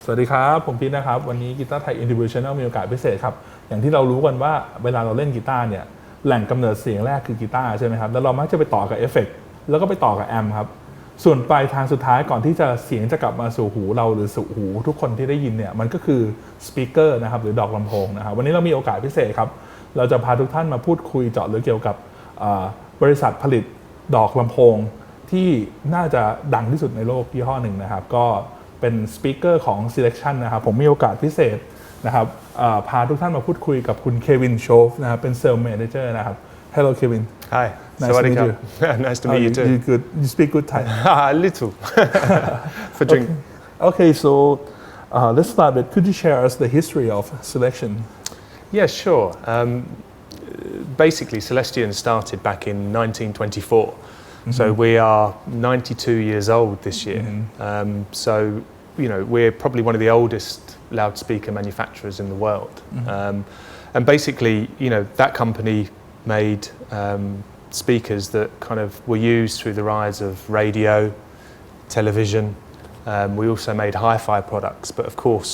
วัสดีครับผมพีทนะครับวันนี้กีตาร์ไทย Individual มีโอกาสพิเศษครับอย่างที่เรารู้กันว่าเวลาเราเล่นกีตาร์เนี่ยแหล่งกำเนิดเสียงแรกคือกีตาร์ใช่ไหมครับแล้วเรามักจะไปต่อกับเอฟเฟกต์แล้วก็ไปต่อกับแอมป์ครับส่วนปลายทางสุดท้ายก่อนที่จะเสียงจะกลับมาสู่หูเราหรือสู่หูทุกคนที่ได้ยินเนี่ยมันก็คือสปีกเกอร์นะครับหรือดอกลำโพงนะครับวันนี้เรามีโอกาสพิเศษครับเราจะพาทุกท่านมาพูดคุยเจาะลึกเกี่ยวกับบริษัทผลิตดอกลำโพงที่น่าจะดังที่สุดในโลกยี่ห้อหนึ่งนะครับก็เป็นสปีกเกอร์ของ Celestion นะครับผมมีโอกาสพิเศษนะครับพาทุกท่านมาพูดคุยกับคุณเควินโชฟนะครับเป็น Sales Manager นะครับ Hello Kevin Hi Nice to meet you Nice to meet you too You speak good Thai A little for drink Okay so let's start with could you share us the history of Celestion Yeah sure basically Celestion started back in 1924 So we are 92 years old this year. So we're probably one of the oldest loudspeaker manufacturers in the world. And basically, that company made speakers that kind of were used through the rise of radio, television. We also made hi-fi products, but of course,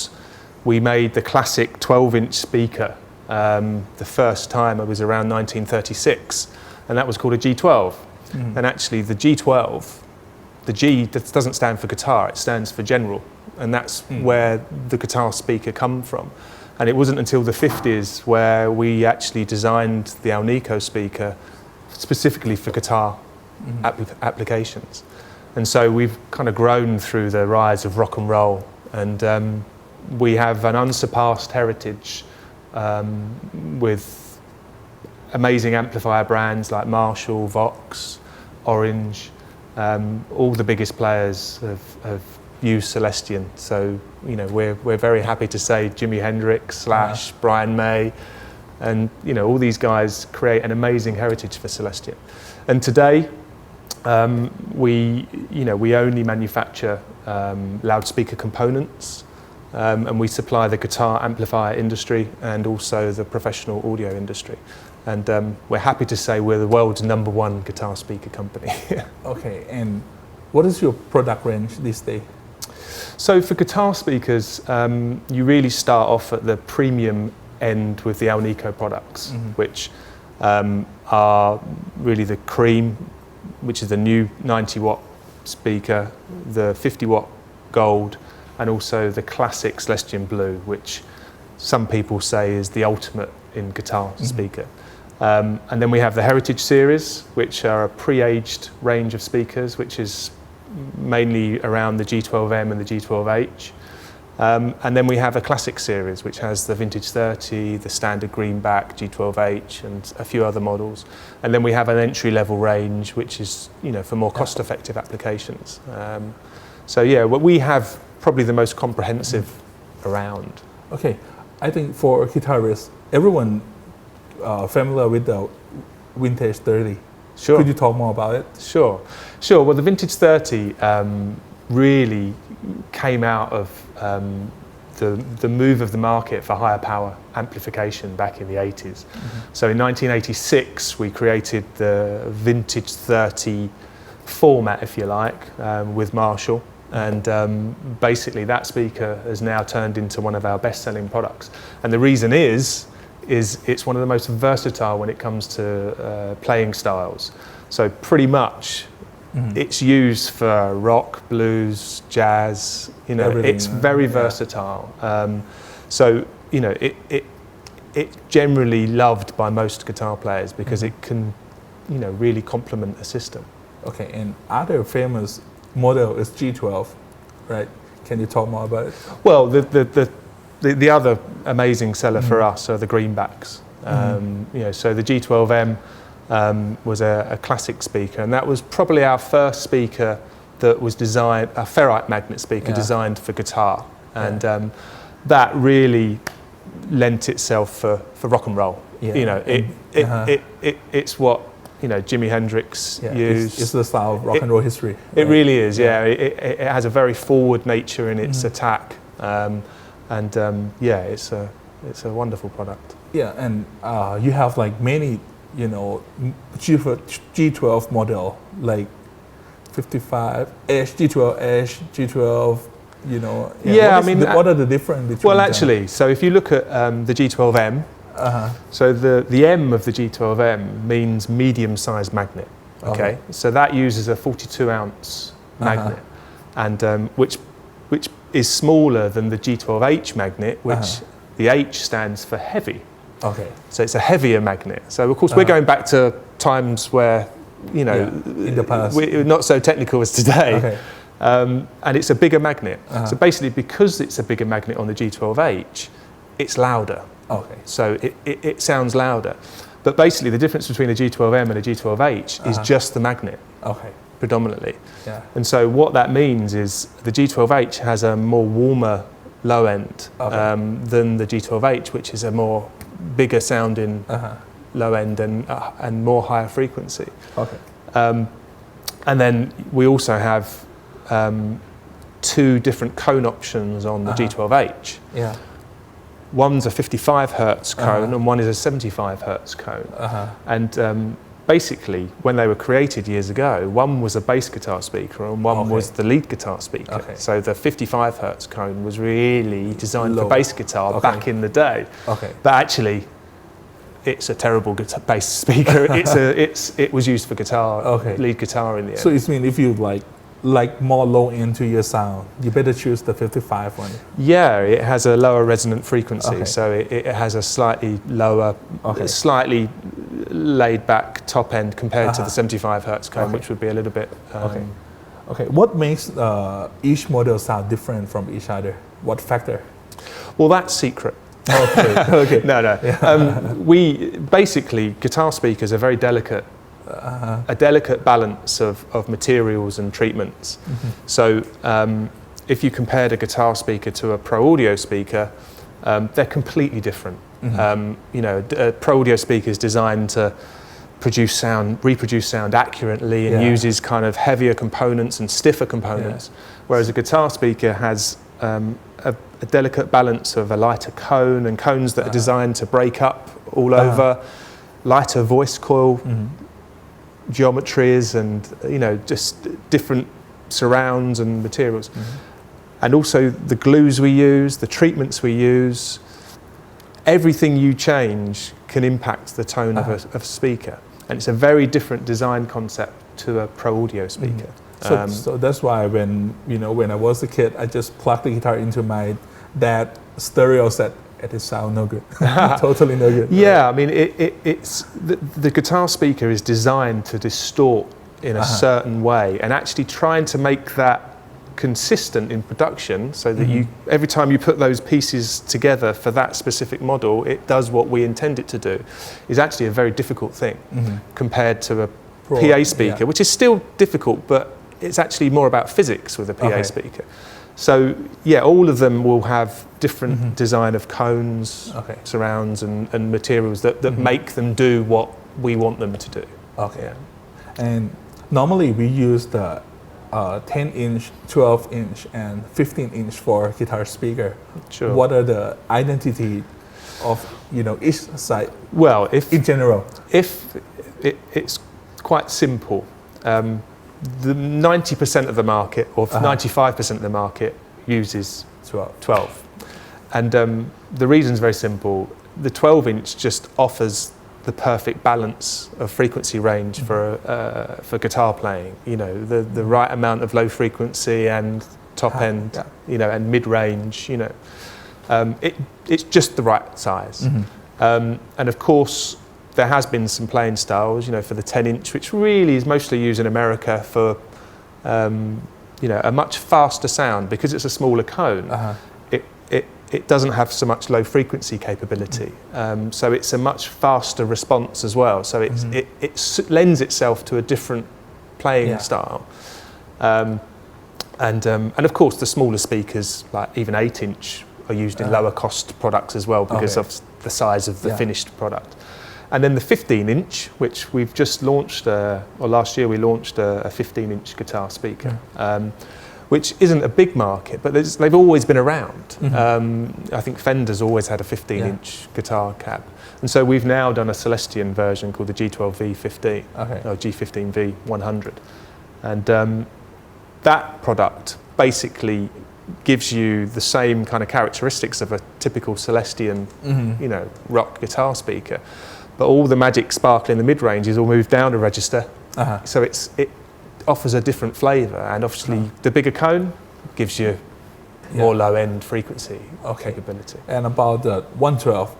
we made the classic 12-inch speaker. The first time it was around 1936, and that was called a G12. And actually the G12, the G doesn't stand for guitar, it stands for general. And that's where the guitar speaker come from. And it wasn't until the 50s where we actually designed the Alnico speaker specifically for guitar applications. And so we've kind of grown through the rise of rock and roll. And we have an unsurpassed heritage with amazing amplifier brands like Marshall, Vox, Orange, all the biggest players have used Celestion. So we're very happy to say Jimi Hendrix, Slash, Brian May, and all these guys create an amazing heritage for Celestion. And today we only manufacture loudspeaker components. And we supply the guitar amplifier industry and also the professional audio industry. And we're happy to say we're the world's #1 guitar speaker company. Okay, and what is your product range these days? So for guitar speakers, you really start off at the premium end with the Alnico products, which are really the cream, which is the new 90-watt speaker, the 50-watt gold, and also the classic Celestion Blue, which some people say is the ultimate in guitar speaker. And then we have the Heritage series, which are a pre-aged range of speakers, which is mainly around the G12M and the G12H. And then we have a classic series, which has the Vintage 30, the standard greenback, G12H, and a few other models. And then we have an entry-level range, which is for more cost-effective applications. So yeah, we have probably the most comprehensive around. Okay, I think for guitarists, everyone familiar with the Vintage 30. Sure. Could you talk more about it? Sure. Well, the Vintage 30 really came out of the move of the market for higher power amplification back in the 80s. So in 1986, we created the Vintage 30 format, if you like, with Marshall. And basically that speaker has now turned into one of our best-selling products. And the reason is it's one of the most versatile when it comes to playing styles. So pretty much it's used for rock, blues, jazz, it's very versatile. So it's generally loved by most guitar players because it can really complement a system. Okay, and other famous model is G12, right? Can you talk more about it? Well, the other amazing seller for us are the greenbacks. So the G12M was a classic speaker, and that was probably our first speaker that was designed, a ferrite magnet speaker designed for guitar, and that really lent itself for rock and roll. It's what Jimi Hendrix used. It's the style of rock and roll history. It really is, yeah. It has a very forward nature in its attack, it's a wonderful product. Yeah, and you have like many, G12 model like 55H, G12H, G12 you know, Yeah, I mean, what are the difference between well, them? actually, so if you look at the G12M, so the M of the G12M means medium-sized magnet. Okay, so that uses a 42-ounce magnet, and which is smaller than the G12H magnet, which the H stands for heavy. Okay. So it's a heavier magnet. So of course we're going back to times where, you know, in the past, we're not so technical as today. Okay. And it's a bigger magnet. So basically, because it's a bigger magnet on the G12H, it's louder. Okay. So it sounds louder. But basically, the difference between a G12M and a G12H is just the magnet, Okay. predominantly. Yeah. And so what that means is the G12H has a more warmer low end than the G12H, which is a more bigger sounding low end and more higher frequency. Okay. And then we also have two different cone options on the G12H. Yeah. One's a 55 hertz cone and one is a 75 hertz cone. And basically, when they were created years ago, one was a bass guitar speaker and one was the lead guitar speaker. Okay. So the 55 hertz cone was really designed Low. for bass guitar back in the day. Okay. But actually, it's a terrible bass speaker. It was used for guitar, lead guitar in the end. So it means if you like more low end to your sound, you better choose the 55 one. Yeah, it has a lower resonant frequency, so it has a slightly lower, slightly laid back top end compared to the 75 hertz cone, which would be a little bit. Okay. What makes each model sound different from each other? What factor? Well, that's secret. Okay. No. We basically, guitar speakers are very delicate. A delicate balance of materials and treatments. So if you compared a guitar speaker to a pro audio speaker, they're completely different. You know, a pro audio speaker is designed to reproduce sound accurately and uses kind of heavier components and stiffer components, whereas a guitar speaker has a delicate balance of a lighter cone and cones that are designed to break up all over, lighter voice coil geometries, and you know, just different surrounds and materials. And also the glues we use, the treatments we use, everything you change can impact the tone of a speaker. And it's a very different design concept to a pro audio speaker. So that's why when I was a kid, I just plugged the guitar into my dad's stereo set. It sound no good. Totally no good. Yeah, I mean, it's the guitar speaker is designed to distort in a certain way, and actually trying to make that consistent in production, so that every time you put those pieces together for that specific model, it does what we intend it to do, is actually a very difficult thing compared to a PA speaker, which is still difficult, but it's actually more about physics with a PA speaker. So yeah, all of them will have different design of cones, surrounds, and materials that make them do what we want them to do. Okay. Yeah. And normally we use the 10-inch, 12-inch, and 15-inch for guitar speaker. Sure. What are the identity of each side? Well, in general, it's quite simple. The 90% of the market, or 95% of the market, uses 12. And the reason is very simple. The 12-inch just offers the perfect balance of frequency range for guitar playing. You know, the right amount of low frequency and top end, and mid range. You know, it's just the right size. And of course, there has been some playing styles, for the 10-inch, which really is mostly used in America for, a much faster sound because it's a smaller cone. It doesn't have so much low frequency capability, so it's a much faster response as well. So it lends itself to a different playing style. And of course, the smaller speakers, like even 8-inch, are used in lower cost products as well because of the size of the finished product. And then the 15-inch, which we've just launched, or last year we launched a 15-inch guitar speaker, which isn't a big market, but they've always been around. I think Fender's always had a 15-inch guitar cab. And so we've now done a Celestion version called the G12V15, or G15V100. And that product basically gives you the same kind of characteristics of a typical Celestion, you know, rock guitar speaker, but all the magic sparkle in the mid-range is all moved down a register, so it offers a different flavour, and obviously the bigger cone gives you more low-end frequency capability. And about the 112,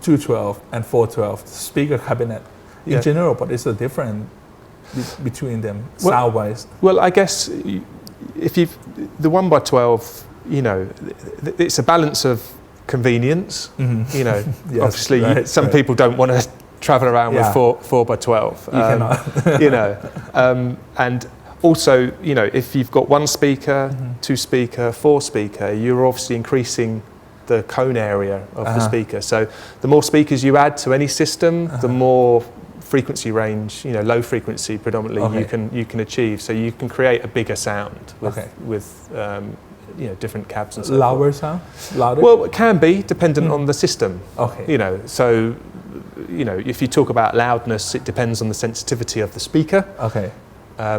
212, and 412 speaker cabinet, in general, what is the difference between them sound-wise? Well, I guess if you've the 1x12, you know, it's a balance of convenience. You know, obviously some people don't want to travel around with 4x12. You cannot. You know, and also, you know, if you've got one speaker, two speaker, four speaker, you're obviously increasing the cone area of the speaker. So the more speakers you add to any system, the more frequency range, you know, low frequency predominantly you can achieve. So you can create a bigger sound with you know, different cabs and so Louder forth. sound? Louder? Well, it can be dependent on the system. Okay. You know, so you know, if you talk about loudness, it depends on the sensitivity of the speaker. Okay.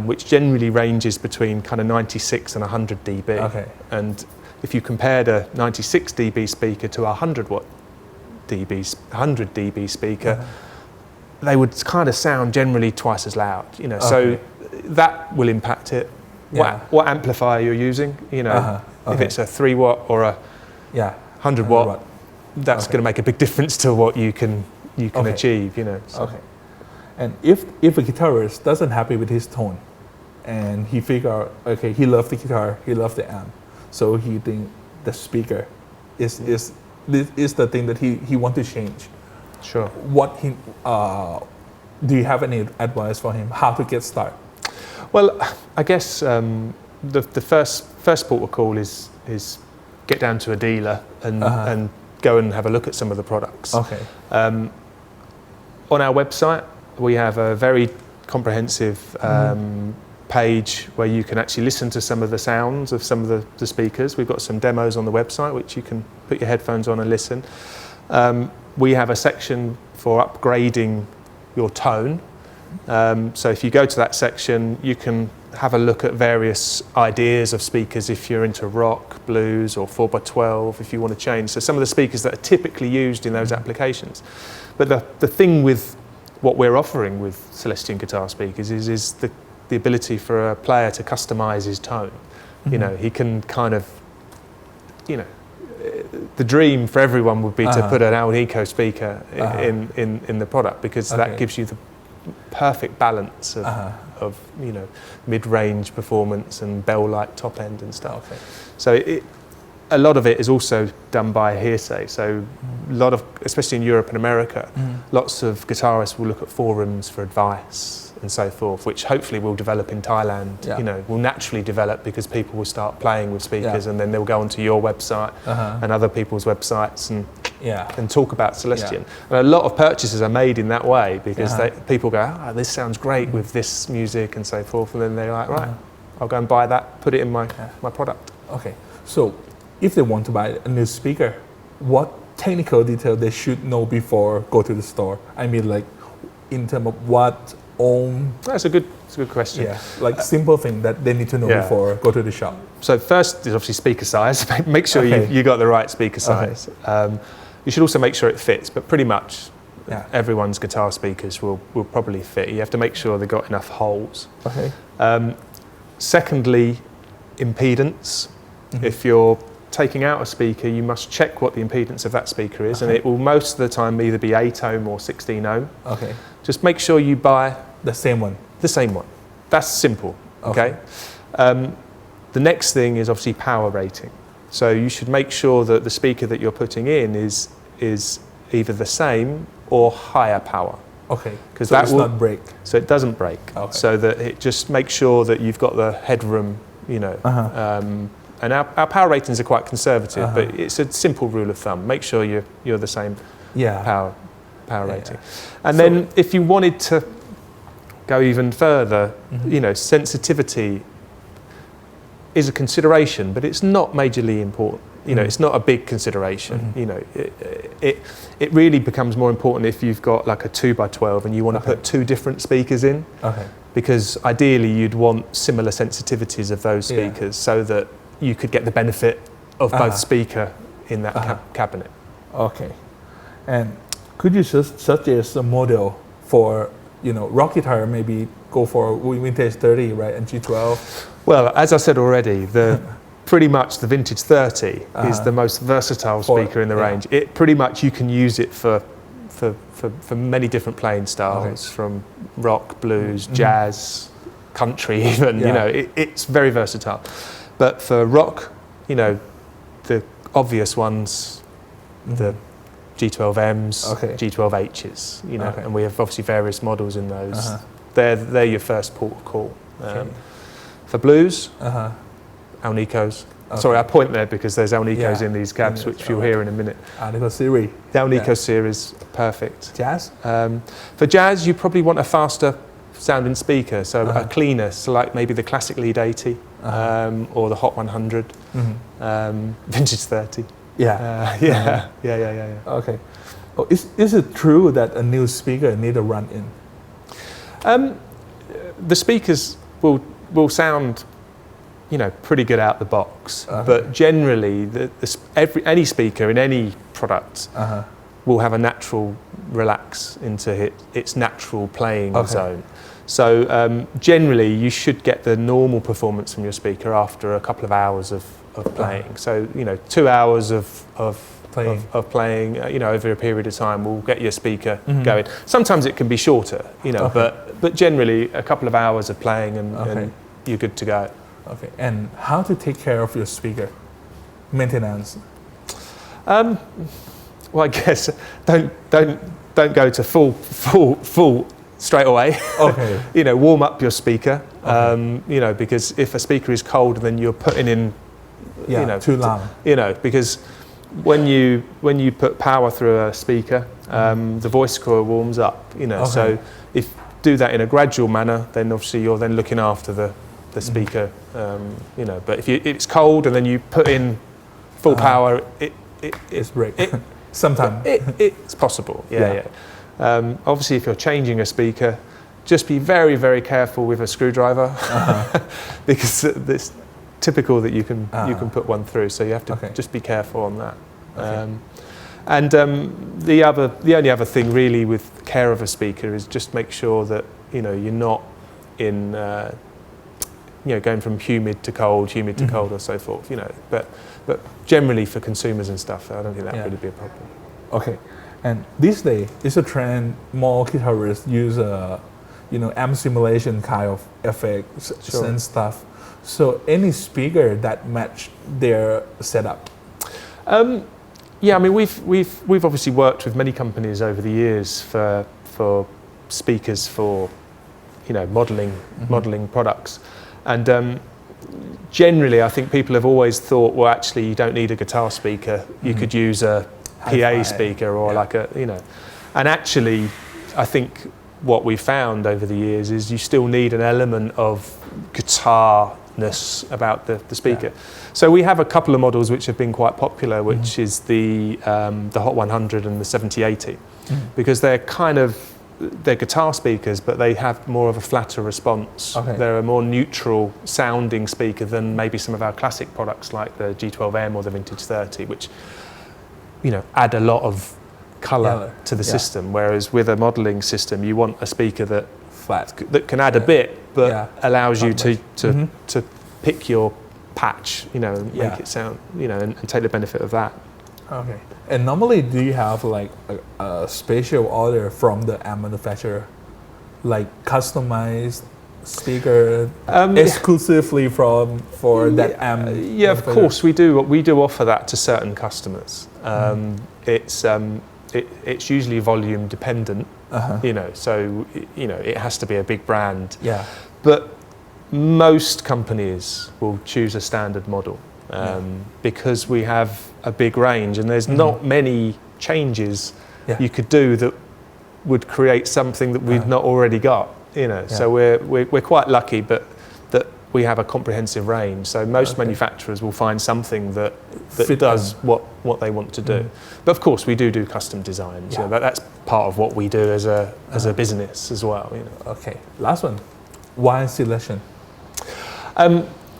Which generally ranges between kind of 96 and 100 dB. Okay. And if you compared a 96 dB speaker to a 100 dB speaker, they would kind of sound generally twice as loud. You know, so that will impact it. What amplifier you're using, you know, if it's a 3 watt or a 100 watt, that's going to make a big difference to what you can achieve. You know. So. Okay. And if a guitarist doesn't happy with his tone, and he figure, okay, he loves the guitar, he loves the amp, so he think the speaker is the thing that he want to change. Sure. What do you have any advice for him how to get started? Well, I guess the first port of call is get down to a dealer and go and have a look at some of the products. Okay. On our website, we have a very comprehensive page where you can actually listen to some of the sounds of some of the speakers. We've got some demos on the website which you can put your headphones on and listen. We have a section for upgrading your tone. So if you go to that section, you can have a look at various ideas of speakers if you're into rock, blues, or 4x12 if you want to change. So some of the speakers that are typically used in those applications. But the thing with what we're offering with Celestion guitar speakers is the ability for a player to customize his tone. You know, he can kind of, you know, the dream for everyone would be to put an Alnico speaker in the product, because that gives you the perfect balance of you know, mid-range performance and bell-like top end and stuff. So a lot of it is also done by hearsay. So a lot of, especially in Europe and America, lots of guitarists will look at forums for advice and so forth, which hopefully will develop in Thailand. You know, will naturally develop because people will start playing with speakers, and then they'll go onto your website and other people's websites and talk about Celestion. And a lot of purchases are made in that way because people go, this sounds great with this music and so forth, and then they're like, right, I'll go and buy that, put it in my product. Okay, so if they want to buy a new speaker, what technical detail they should know before go to the store? I mean, like in terms of what ohm. That's a good question. Yeah, like simple thing that they need to know before go to the shop. So first is obviously speaker size. Make sure you got the right speaker size. You should also make sure it fits, but pretty much everyone's guitar speakers will probably fit. You have to make sure they've got enough holes. Okay. Secondly, impedance. If you're taking out a speaker, you must check what the impedance of that speaker is, and it will most of the time either be 8 ohm or 16 ohm. Okay. Just make sure you buy the same one. The same one. That's simple. Okay. The next thing is obviously power rating. So you should make sure that the speaker that you're putting in is either the same or higher power. Okay. Because so that will not break. So it doesn't break. Okay. So that it just makes sure that you've got the headroom. You know. And our power ratings are quite conservative, but it's a simple rule of thumb. Make sure you're the same power rating. And then if you wanted to go even further, you know, sensitivity is a consideration, but it's not majorly important. You know, it's not a big consideration. You know, it really becomes more important if you've got like a 2x12 and you want to put 2 different speakers in. Because ideally you'd want similar sensitivities of those speakers so that you could get the benefit of both speaker in that cabinet. Okay. And could you just suggest a model for, rock guitar, maybe go for vintage 30, right, and G12? Well, as I said already, pretty much the vintage 30 is the most versatile speaker in the range. It pretty much, you can use it for many different playing styles, from rock, blues, jazz, country even, it's very versatile. But for rock, the obvious ones, the G12Ms, G12Hs, and we have obviously various models in those. They're your first port of call. For blues, Alnicos. Sorry, I point there because there's Alnicos in these cabs, which you'll hear in a minute. Alnico series. The Alnico series, perfect. Jazz? For jazz, you probably want a faster sounding speaker, so a cleaner, so like maybe the classic Lead 80 or the Hot 100, vintage 30. Yeah. Okay. Oh, is it true that a new speaker need a run-in? The speakers will sound, pretty good out the box, but generally, any speaker in any product will have a natural relax into its natural playing zone. So generally, you should get the normal performance from your speaker after a couple of hours of playing. So 2 hours of playing, over a period of time will get your speaker going. Sometimes it can be shorter, but generally a couple of hours of playing and you're good to go. Okay. And how to take care of your speaker? Maintenance. Well, I guess don't go to full straight away. Okay. Warm up your speaker. Because if a speaker is cold, then you're putting in, too long. Because when you put power through a speaker, the voice coil warms up. So if you do that in a gradual manner, then obviously you're then looking after the speaker. But if it's cold and then you put in full power, it's break. Sometimes it's possible. Obviously, if you're changing a speaker, just be very, very careful with a screwdriver because it's typical that you can put one through. So you have to just be careful on that. The only other thing really with care of a speaker is just make sure that you're not in going from humid to cold or so forth. But generally for consumers and stuff, I don't think that would really be a problem. Okay. And these days, it's a trend. More guitarists use amp simulation kind of effects and stuff. So any speaker that match their setup. We've obviously worked with many companies over the years for speakers for modelling products, and generally I think people have always thought, well, actually you don't need a guitar speaker. You could use a PA speaker or and actually I think what we found over the years is you still need an element of guitarness about the speaker. So we have a couple of models which have been quite popular, which is the Hot 100 and the 7080, because they're guitar speakers, but they have more of a flatter response. They're a more neutral sounding speaker than maybe some of our classic products like the G12M or the Vintage 30, which add a lot of colour to the system, whereas with a modelling system you want a speaker that can add a bit but allows you to pick your patch, and make it sound, and take the benefit of that. Okay. And normally do you have like a special order from the amp manufacturer, like customized speaker exclusively for that amp? Yeah, of course we do. We do offer that to certain customers. It's usually volume dependent, so it has to be a big brand. But most companies will choose a standard model because we have a big range and there's not many changes you could do that would create something that we've not already got. So we're quite lucky, but that we have a comprehensive range. So most manufacturers will find something that does what they want to do. But of course, we do custom designs. That's part of what we do as a business as well. Okay. Last one. Why Celestion?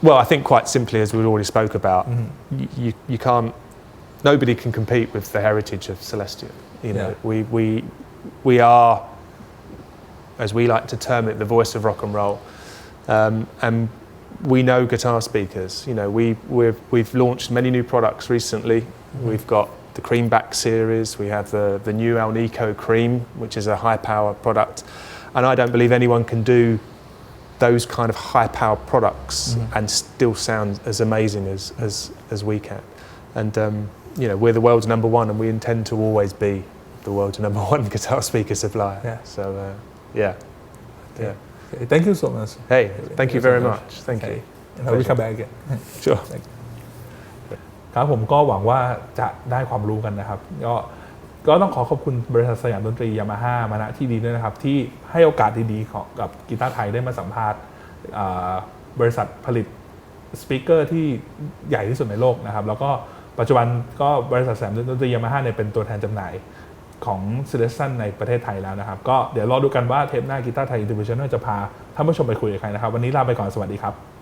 Well, I think quite simply, as we already spoke about, you can't. Nobody can compete with the heritage of Celestion. You know, we are, as we like to term it, the voice of rock and roll, and we know guitar speakers. You know, we've launched many new products recently. We've got the Creamback series. We have the new Alnico Cream, which is a high power product, and I don't believe anyone can do those kind of high power products and still sound as amazing as we can. And you know, we're the world's number one, and we intend to always be the world's number one guitar speaker supplier. Yeah. So yeah. Okay. Thank you so much. Hey, thank you very much. Thank you. We come back again. Sure. ครับผมก็หวังว่าจะได้ความรู้กันนะครับก็ต้องขอบคุณบริษัทสยามดนตรียามาฮ่ามาณที่ดีด้วยนะครับที่ให้โอกาสดีๆกับกีตาร์ไทยได้มาสัมภาษณ์บริษัทผลิตสปีกเกอร์ที่ใหญ่ที่สุดในโลกนะครับแล้วก็ปัจจุบันก็บริษัทสยามดนตรียามาฮ่าเนี่ยเป็นตัวแทนจำหน่ายของ Celestion ในประเทศไทยแล้วนะครับก็เดี๋ยวรอดูกันว่าเทปหน้ากีตาร์ไทย International จะพาท่านผู้ชมไปคุยกับใครนะครับวันนี้ลาไปก่อนสวัสดีครับ